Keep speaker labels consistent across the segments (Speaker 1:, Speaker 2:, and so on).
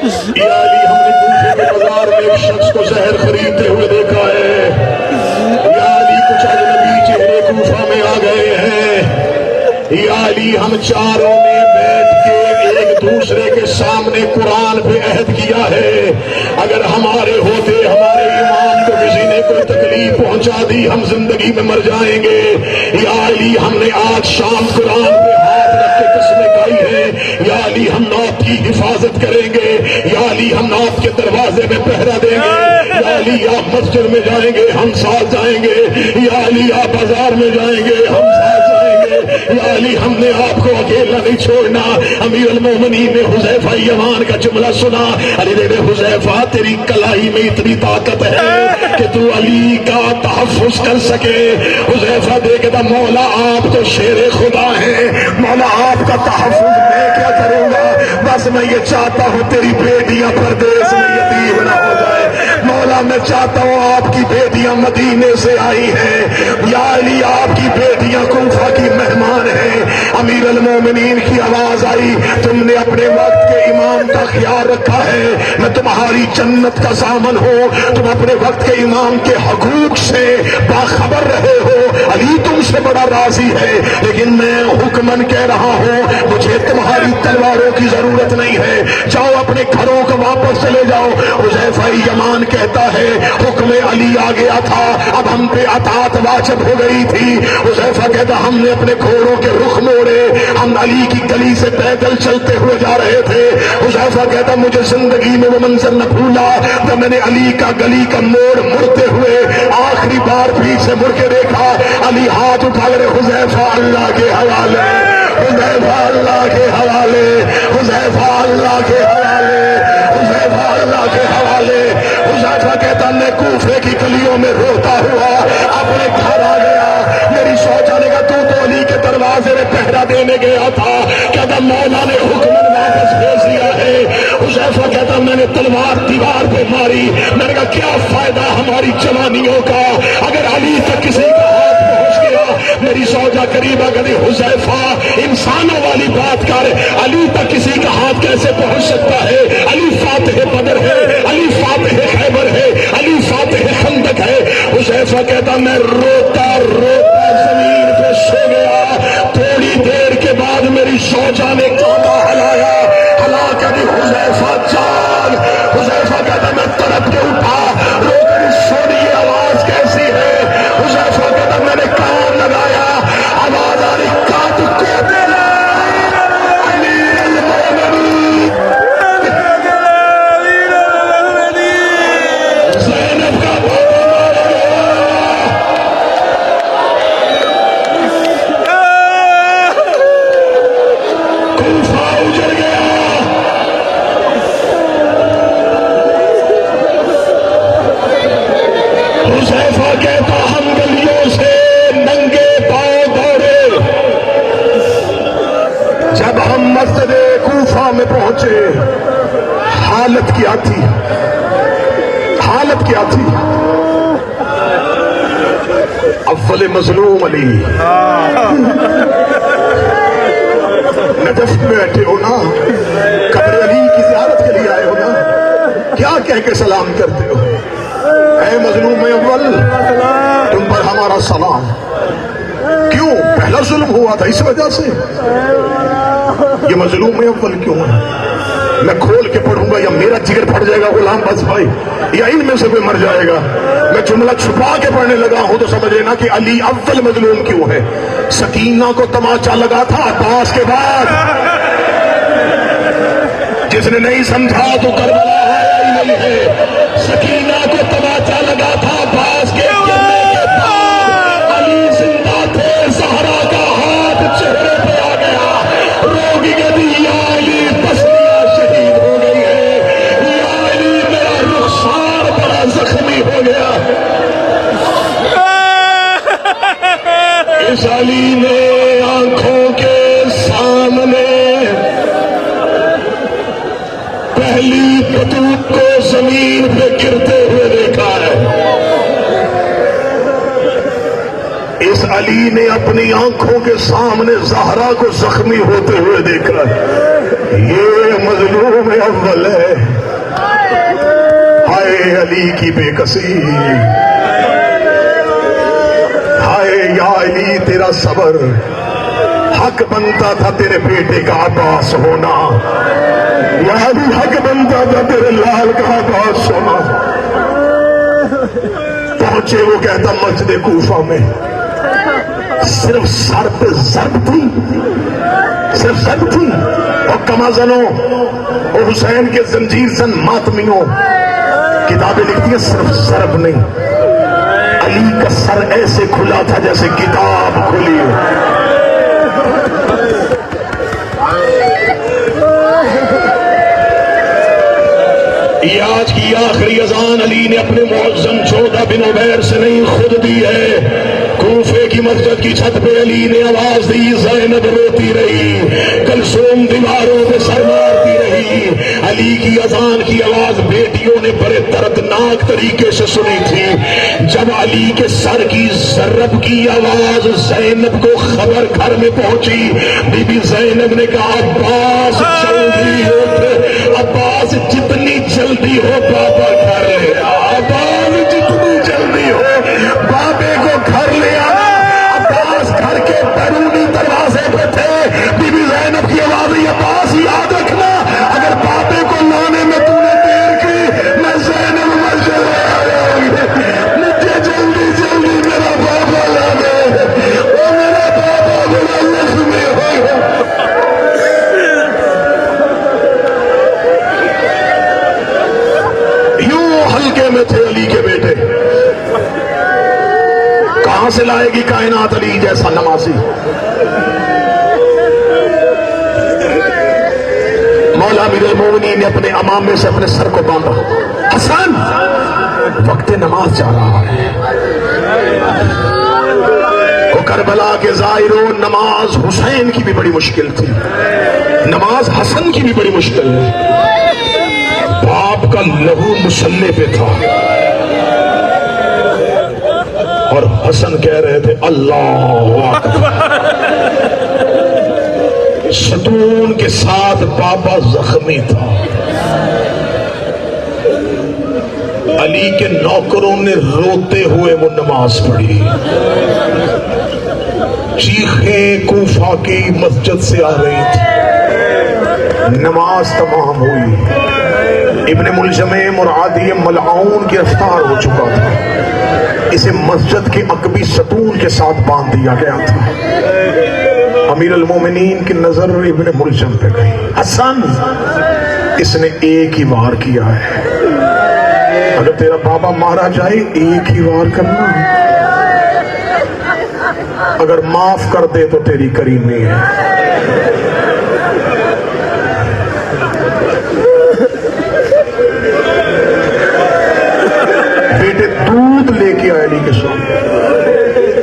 Speaker 1: یا علی ہم نے کوفے کے بازار میں ایک شخص کو زہر خریدتے ہوئے دیکھا ہے، یا علی کچھ اجنبی چہرے کوفہ میں آ گئے ہیں، یا علی ہم چاروں نے بیٹھ کے ایک دوسرے کے سامنے قرآن پہ عہد کیا ہے، اگر ہمارے ہوتے ہمارے امام کو کسی نے کوئی تکلیف پہنچا دی ہم زندگی میں مر جائیں گے، یا علی ہم نے آج شام قرآن پہ ہاتھ رکھ کے قسمیں کھائی ہیں، یا علی ہم نعت کی حفاظت کریں گے، یا علی ہم نعت کے دروازے میں پہرا دیں گے، یا علی آپ مسجد میں جائیں گے ہم ساتھ جائیں گے، یا علی آپ بازار میں جائیں گے ہم ساتھ جائیں گے، یا علی ہم نے آپ کو اکیلا نہیں چھوڑنا۔ امیر المومنین نے حذیفہ یمان کا جملہ سنا، علی نے حذیفہ تیری کلائی میں اتنی طاقت ہے کہ تو علی کا تحفظ کر سکے۔ حذیفہ دیکھتا مولا آپ تو شیر خدا ہیں، مولا آپ کا تحفظ میں کیا کروں گا، بس میں یہ چاہتا ہوں تیری بیٹیاں پردیس میں یتیم نہ ہو جائے، مولا میں چاہتا ہوں آپ کی بیٹیاں مدینے سے آئی ہیں، یا علی آپ کی بیٹیاں کوفہ کی مہمان ہیں۔ امیر المومنین کی آواز آئی، تم نے اپنے وقت کے امام کا خیال رکھا ہے، میں تمہاری جنت کا ضامن ہوں، تم اپنے وقت کے امام کے حقوق سے باخبر رہے ہو، علی تم سے بڑا راضی ہے، لیکن میں حکمن کہہ رہا ہوں مجھے تمہاری تلواروں کی ضرورت نہیں ہے، جاؤ اپنے گھروں کو واپس چلے جاؤ۔ حذیفہ یمان کہتا ہے حکم علی آ گیا تھا، اب ہم پہ اطاعت واجب ہو گئی تھی۔ حذیفہ کہتا ہم نے اپنے گھوڑوں کے رخ موڑے، ہم علی کی گلی سے پیدل چلتے ہوئے جا رہے تھے۔ حذیفہ کہتا مجھے زندگی میں وہ منظر نہ بھولا جب میں نے علی کا گلی کا موڑ مڑتے ہوئے آخری بار پیچھے سے مڑ کے دیکھا، علی ہاتھ اٹھا کر حذیفہ اللہ کے حوالے، حذیفہ اللہ کے حوالے، حذیفہ اللہ کے حوالے، حذیفہ اللہ کے حوالے۔ حذیفہ کہتا میں کوفے کی گلیوں میں روتا ہوا اپنے گھر آ گیا، میری سوچا نے کہا تو علی کے دروازے میں پہرا دینے گیا تھا، کہتا مولا نے حکم واپس بھیج دیا ہے۔ حذیفہ کہتا میں نے تلوار دیوار پہ ماری، میں نے کہا کیا فائدہ ہماری جوانیوں کا اگر علی تک کسی کا ہاتھ پہنچ گیا۔ میری سوچا قریبا کہتی حذیفہ انسانوں والی بات کر، علی تک کسی کا ہاتھ کیسے پہنچ سکتا ہے؟ علی فاتح بدر ہے، علی فاتح خیبر ہے، علی فاتح خندق ہے۔ حذیفہ کہتا میں روتا روتا زمین پہ سو گیا، تھوڑی دیر کے بعد میری سوچا نے کانٹا ہلایا، ہلا کر حذیفہ جاگ۔ حذیفہ کہتا میں تڑپ کے اٹھا، رو کر سونی آواز کیسی ہے؟ حذیفہ کہتا میں نے کان لگایا، آواز آ رہی کاٹ کو دینا امیر المومنین زینب کا بابا مارا گیا، کوفہ اجڑ گیا۔ حذیفہ کہتا ہم گلیوں سے ننگے پاؤں دوڑے، جب ہم مسجد کوفہ میں پہنچے حالت کیا تھی، حالت کیا تھی؟ اول مظلوم علی نجف میں بیٹھے ہو نا، قبر علی کی زیارت کے لیے آئے ہو نا، کیا کہہ کے سلام کرتے ہو؟ اے مظلوم اول تم پر ہمارا سلام۔ کیوں؟ پہلا ظلم ہوا تھا اس وجہ سے، یہ مظلوم اول کیوں ہے؟ میں کھول کے پڑھوں گا یا میرا جگر پھٹ جائے گا غلام بس بھائی، یا ان میں سے کوئی مر جائے گا؟ میں جملہ چھپا کے پڑھنے لگا ہوں تو سمجھ لینا کہ علی اول مظلوم کیوں ہے۔ سکینہ کو تماچا لگا تھا عباس کے بعد، جس نے نہیں سمجھا تو کربلا آیا ہی نہیں ہے۔ سکینہ کو تماچا لگا تھا عباس کے گرنے کے بعد، علی زندہ تھے، زہرا کا ہاتھ چہرے پہ آ گیا، روگی کہتی یا علی تسلیہ شہید ہو گئی ہے، یا علی میرا رخسار بڑا زخمی ہو گیا۔ اس علی نے آنکھوں کے سامنے پہلی بطوط کو زمین پہ گرتے ہوئے دیکھا ہے۔ اس علی نے اپنی آنکھوں کے سامنے زہرا کو زخمی ہوتے ہوئے دیکھا ہے۔ یہ مظلوم اول ہے۔ علی کی بے کسی، ہائے یا علی تیرا صبر، حق بنتا تھا تیرے بیٹے کا عباس ہونا، یا علی حق بنتا تھا تیرے لال کا عباس ہونا۔ پہنچے وہ کہتا مسجد کوفہ میں صرف سر پہ ضرب تھی، صرف ضرب تھی، اور کما زنوں اور حسین کے زنجیر زن ماتمیوں کتابیں لکھتی ہیں صرف ضرب نہیں، علی کا سر ایسے کھلا تھا جیسے کتاب کھلی ہے۔ یہ آج کی آخری اذان علی نے اپنے معظم 14 بن عبیر سے نہیں خود دی ہے۔ کوفے کی مسجد کی چھت پہ علی نے آواز دی، زینب روتی رہی، کلثوم دیواروں پہ سر مارتی رہی۔ علی کی اذان کی آواز بیٹیوں نے بڑے دردناک طریقے سے سنی تھی۔ جب علی کے سر کی ضرب کی آواز زینب کو خبر گھر میں پہنچی، بی بی زینب نے کہا عباس جلدی اٹھ، عباس جتنی جلدی ہو بابا گھر لے آ، عباس جتنی جلدی ہو بابے کو گھر لے آ۔ عباس گھر کے بیرونی دروازے پہ تھے، بی بی زینب کی آواز ہوئی، عباس یاد رکھنا اگر بابے کو لانے میں تو نے دیر کی میں زینب مسجد میں آ جاؤں گی، مجھے جلدی جلدی میرا بابا لا دے، وہ میرا بابا بڑا زخمی ہو گیا۔ ہلکے میں تھے علی کے بیٹے، کہاں سے لائے گی کائنات علی جیسا نمازی؟ مولا امیر المومنین نے اپنے امامے سے اپنے سر کو باندھا، حسن وقت نماز جا رہا ہے، وہ کربلا کے زائروں، نماز حسین کی بھی بڑی مشکل تھی، نماز حسن کی بھی بڑی مشکل ہے۔ باپ کا لہو مسلح پہ تھا اور حسن کہہ رہے تھے اللہ اکبر، ستون کے ساتھ بابا زخمی تھا۔ علی کے نوکروں نے روتے ہوئے وہ نماز پڑھی، چیخیں کوفہ کی مسجد سے آ رہی تھی، نماز تمام ہوئی، ابن ملجم اور عادی ملعون گرفتار ہو چکا تھا، اسے مسجد کے عقبی ستون کے ساتھ باندھ دیا گیا تھا۔ امیر المومنین کی نظر ابن ملجم پہ گئی، حسن اس نے ایک ہی وار کیا ہے، اگر تیرا بابا مارا جائے ایک ہی وار کرنا، اگر معاف کر دے تو تیری کریمی ہے۔ بیٹے دودھ لے کے آئے علی کے سامنے،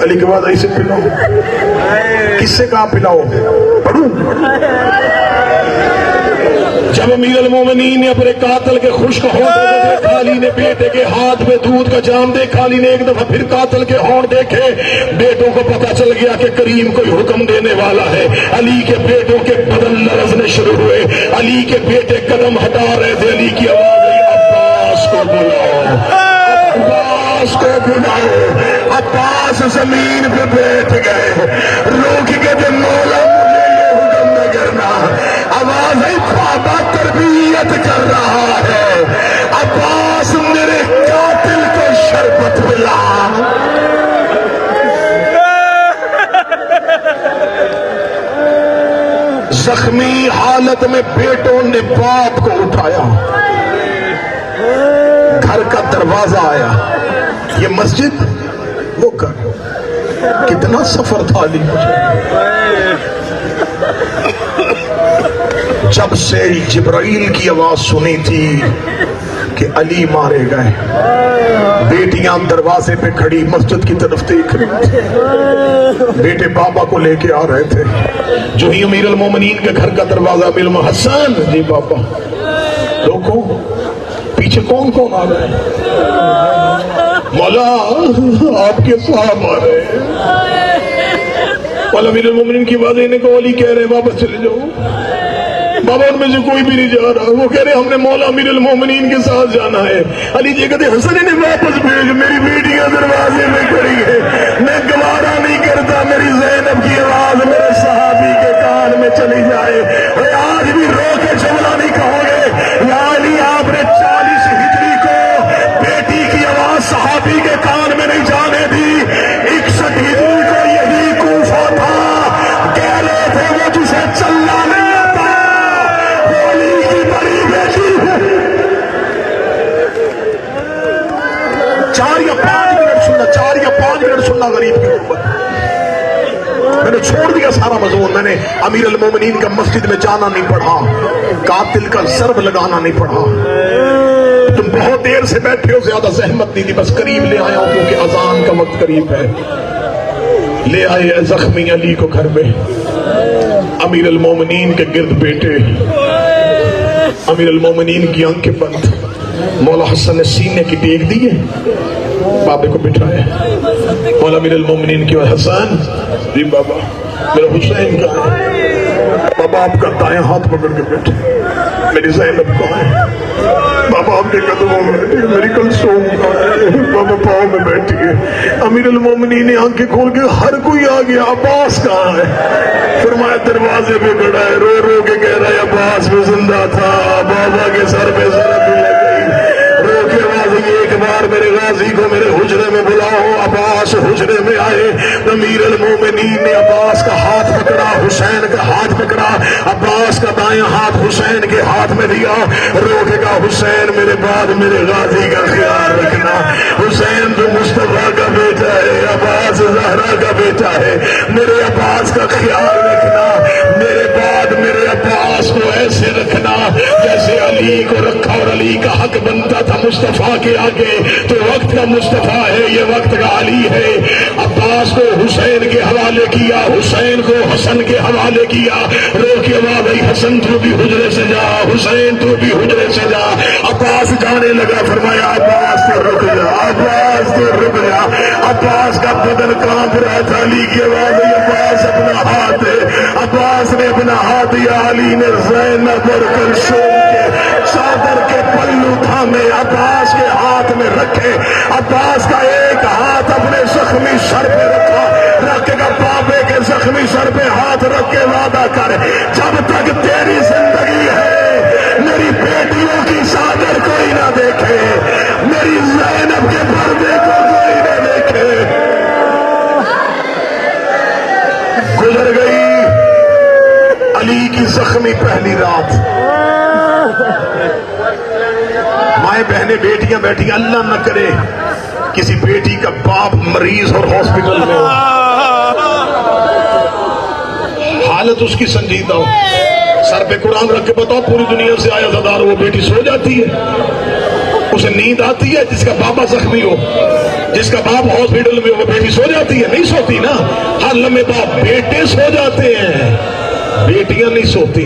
Speaker 1: علی کے بعد ایسے پلاؤ، کس سے کہا پلاؤ؟ پڑھوں؟ جب امیر المومنین نے اپنے قاتل کے خشک ہونٹ دیکھا، علی نے بیٹے کے ہاتھ میں دودھ کا جام دیکھا، علی نے ایک دفعہ پھر قاتل کے ہونٹ دیکھے، بیٹوں کو پتا چل گیا کہ کریم کوئی حکم دینے والا ہے۔ علی کے بیٹوں کے بدن لرزنے شروع ہوئے، علی کے بیٹے قدم ہٹا رہے تھے، علی کی آواز آئی عباس کو بلاؤ، عباس کو بلاؤ۔ عباس زمین پہ بیٹھ گئے، روک کے دے مولا مجھے یہ حکم نہ کرنا، آواز ہے بابا تربیت کر رہا ہے، عباس میرے قاتل کو شربت پلا۔ زخمی حالت میں بیٹوں نے باپ کو اٹھایا، گھر کا دروازہ آیا، یہ مسجد وہ گھر، کتنا سفر تھا علی جب سے جبرائیل کی آواز سنی تھی کہ علی مارے گئے، بیٹیاں دروازے پہ کھڑی مسجد کی طرف دیکھ رہی تھی، بیٹے بابا کو لے کے آ رہے تھے، جو ہی امیر المومنین کے گھر کا دروازہ حسن جی بابا روکو، پیچھے کون کون آ رہے ہیں؟ مولا آپ کے صاحب آ رہے ہیں۔ مولا امیر المومنین کی بات انہیں کو علی کہہ رہے واپس چلے جاؤ، بابا ان میں سے کوئی بھی نہیں جا رہا. وہ کہہ رہے ہم نے مولا امیر المومنین کے ساتھ جانا ہے. علی جی کہتے حسن انہیں واپس بھیج, میری بیٹیاں دروازے میں کھڑی ہے, میں گوارا نہیں کرتا میری زینب کی آواز میرے صحابی کے کان میں چلی جائے. آج بھی رو کے جملہ نہیں کہو گے یا علی آپ نے 40 ہجری کو بیٹی کی آواز صحابی کے کان میں نہیں جانے دی. 61 ہجری کو یہی کوفہ تھا, کہہ رہے تھے وہ جسے چلنا نہیں آتا وہ علی کی بڑی بیٹی ہے. 4 یا 5 منٹ سننا, 4 یا 5 منٹ سننا غریب کی محبت. میں نے چھوڑ دیا سارا مضمون, میں نے امیر المومنین کا مسجد میں جانا نہیں پڑھا, قاتل کا ضرب لگانا نہیں پڑھا. تم بہت دیر سے بیٹھے ہو, زیادہ زحمت نہیں تھی, بس قریب لے آیا ہوں کیونکہ اذان کا وقت قریب ہے. لے آئے زخمی علی کو گھر میں, امیر المومنین کے گرد بیٹے, امیر المومنین کی آنکھیں بند. مولا حسن نے سینے کی ٹیک دی ہے, بابے کو بٹھایا. مولا امیر المومنین کی حسن, جی بابا میرا حسین کہاں ہے؟ بابا آپ کا دائیں ہاتھ پکڑ کے بیٹھے. میری زینب کہاں ہے؟ بابا آپ کے قدموں میں بیٹھی ہے. میری کلثوم کہاں ہے؟ بابا پاؤں میں بیٹھی ہے. امیر المومنین نے آنکھیں کھول کے ہر کوئی آ گیا, عباس کہاں ہے؟ فرمایا دروازے پہ کھڑا ہے, رو رو کے کہہ رہا ہے عباس بھی زندہ تھا. بابا کے سر پہ ضرب لگ گئی, رو کے آواز ایک بار میرے غازی کو میرے حجرے میں بلاؤ. عباس حجرے میں آئے. امیر المومنین نے عباس کا ہاتھ پکڑا, حسین کا ہاتھ پکڑا, عباس کا دائیں ہاتھ حسین کے ہاتھ میں دیا. رو کے کہا حسین میرے بعد میرے غازی کا خیال رکھنا. حسین تو مصطفیٰ کا بیٹا ہے, عباس زہرا کا بیٹا ہے, میرے عباس کا خیال رکھنا. میرے بعد میرے عباس کو ایسے رکھنا جیسے علی کو رکھا, اور علی کا حق بنتا تھا مصطفیٰ کے آگے. تو وقت کا مصطفیٰ ہے, یہ وقت کا علی ہے. عباس کو حسین کے حوالے کیا, حسین کو حسن کے حوالے کیا. رو کے آواز آئی حسن تو بھی حجرے سے جا, حسین تو بھی حجرے سے جا. عباس جانے لگا, فرمایا عباس تو رک جا, عباس تو رک جا. عباس کا بدن کانپ رہا تھا. علی کی آواز آئی عباس اپنا ہاتھ ہے. عباس نے اپنا ہاتھ دیا, علی نے زینب اور کلثوم کے چادر کے پلو تھامے عباس کے ہاتھ میں رکھے. عباس کا ایک ہاتھ اپنے زخمی سر پہ رکھا, رکھے گا بابے کے زخمی سر پہ ہاتھ رکھ کے وعدہ کر, جب تک تیری زندگی ہے میری بیٹیوں کی چادر کوئی نہ دیکھے, میری زینب کے پردے کو کوئی نہ دیکھے. گزر گئی علی کی زخمی پہلی رات. مائیں بہنیں بیٹیاں بیٹھی, اللہ نہ کرے کسی بیٹی کا باپ مریض اور ہاسپٹل میں ہو, حالت اس کی سنجیدہ ہو, سر پہ قرآن رکھ کے بتاؤ پوری دنیا سے آیا زدار, وہ بیٹی سو جاتی ہے, اسے نیند آتی ہے. جس کا بابا زخمی ہو, جس کا باپ ہاسپٹل میں ہو, وہ بیٹی سو جاتی ہے؟ نہیں سوتی نا. ہر لمحے باپ, بیٹے سو جاتے ہیں, بیٹیاں نہیں سوتی.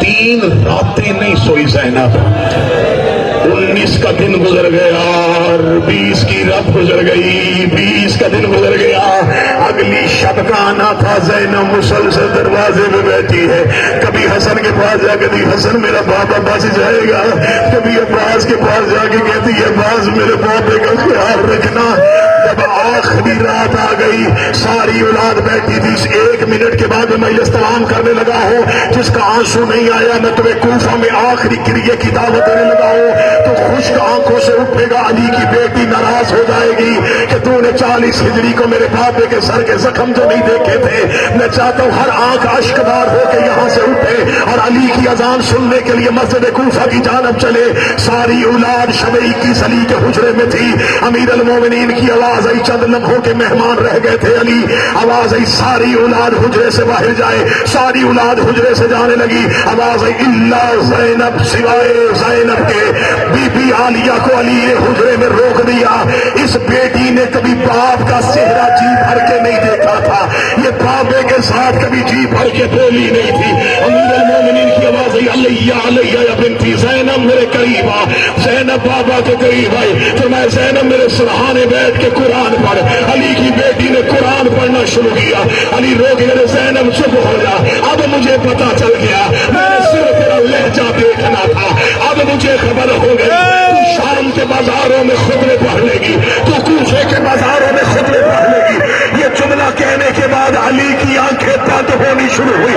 Speaker 1: 3 راتیں نہیں سوئی زینب. 19 کا دن گزر گیا اور 20 کی رات گزر گئی, 20 کا دن گزر گیا. اگلی شب کا آنا تھا. زینب مسلسل دروازے میں بیٹھی ہے, کبھی حسن کے پاس جا کے دی حسن میرا بابا بچ جائے گا, کبھی عباس کے پاس جا کے کہتی ہے عباس میرے بابے کا خیال رکھنا. جب آخری رات آ گئی, ساری اولاد بیٹھی تھی. 1 منٹ کے بعد میں استعمال کرنے لگا ہوں, جس کا آنسو نہیں آیا میں تمہیں کوفہ میں آخری کریے کی دعوت دینے لگا ہوں. تو خشک آنکھوں سے اٹھے گا, علی کی بیٹی ناراض ہو جائے گی کہ تو نے 40 ہجری کو میرے بابے کے سر کے زخم جو نہیں دیکھے تھے. میں چاہتا ہوں ہر آنکھ اشکبار ہو کے یہاں سے اٹھے اور علی کی اذان سننے کے لیے مسجد کوفہ کی جانب چلے. ساری اولاد شب 21 علی کے حجرے میں تھی. امیر المومنین کی آواز آئی, چند لمحوں کے مہمان رہ گئے تھے علی. آواز آئی ساری اولاد حجرے سے باہر جائے. ساری اولاد حجرے سے جانے لگی. آواز آئی الا زینب, سوائے زینب کے. بی بی عالیہ کو علی نے حجرے میں روک دیا. اس بیٹی نے کبھی باپ کا چہرہ جی بھر کے نہیں دیکھا تھا, یہ بابے کے ساتھ کبھی جی بھر کے بولی نہیں تھی. امیر المومنین کی آواز آئی علیہ علیہ یا بنتی زینب میرے قریب آ. زینب بابا کے قریب آئی. تو میں زینب میرے سرحانے بیٹھ کے قرآن پڑھ. علی کی بیٹی نے قرآن پڑھنا شروع کیا. علی رو کے زینب چپ ہو جا, اب مجھے پتا چل گیا, میں نے صرف تماشا دیکھنا تھا، اب مجھے خبر ہو گئی تو شام کے بازاروں میں خطبے پڑھ لے گی، تو کوفے کے بازاروں میں خطبے پڑھ لے گی۔ یہ جملہ کہنے کے بعد علی کی آنکھیں بند ہونی شروع ہوئی۔